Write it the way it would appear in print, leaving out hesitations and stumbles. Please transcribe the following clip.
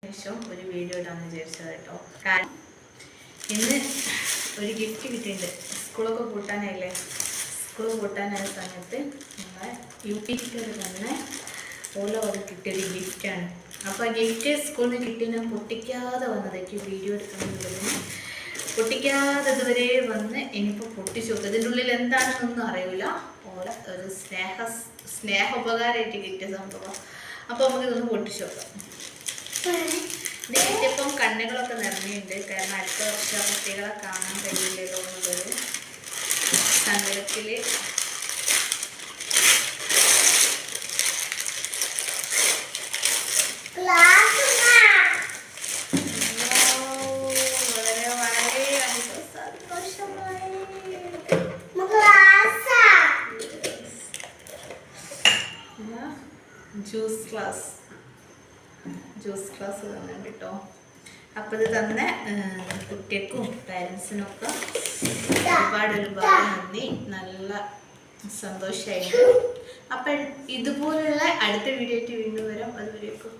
ശേഷം ഒരു വീഡിയോ ഇടാന്ന് വിചാരിച്ചത് കേട്ടോ. കാരണം ഇന്ന് ഒരു ഗിഫ്റ്റ് കിട്ടിയിട്ടുണ്ട്. സ്കൂളൊക്കെ പൂട്ടാനായില്ലേ. സ്കൂൾ പൂട്ടാനായ സമയത്ത് നമ്മളെ UP തന്നെ ഓരോ കിട്ടിയൊരു ഗിഫ്റ്റാണ്. അപ്പോൾ ആ ഗിഫ്റ്റ് സ്കൂളിൽ നിന്ന് കിട്ടി ഞാൻ പൊട്ടിക്കാതെ വന്നതേക്ക് വീഡിയോ എടുക്കണമെന്നുള്ളതിന് പൊട്ടിക്കാതെ ഇതുവരെ വന്ന് ഇനിയിപ്പോൾ പൊട്ടിച്ചു നോക്കുക. ഇതിൻ്റെ ഉള്ളിൽ എന്താണെന്നൊന്നും അറിയില്ല. ഓരോ ഒരു സ്നേഹോപകാരമായിട്ട് കിട്ടിയ സംഭവം. അപ്പോൾ നമുക്ക് ഇതൊന്ന് പൊട്ടിച്ചു നോക്കാം. ഇത് കിട്ടിയപ്പം കണ്ണുകളൊക്കെ നിറഞ്ഞിട്ടുണ്ട്. കാരണം അടുത്ത വർഷം കുട്ടികളെ കാണാൻ കഴിയില്ലല്ലോ എന്നുള്ളൊരു സങ്കടത്തിൽ ജ്യൂസ് ക്ലാസ് തന്നിട്ടുണ്ട് കേട്ടോ. അപ്പോൾ ഇത് തന്ന കുട്ടികൾക്കും പാരൻസിനൊക്കെ ഒരുപാട് നന്ദി. നല്ല സന്തോഷമായിരുന്നു. അപ്പം ഇതുപോലുള്ള അടുത്ത വീഡിയോ ആയിട്ട് വീണ്ടും വരാം. അതുവരേക്കും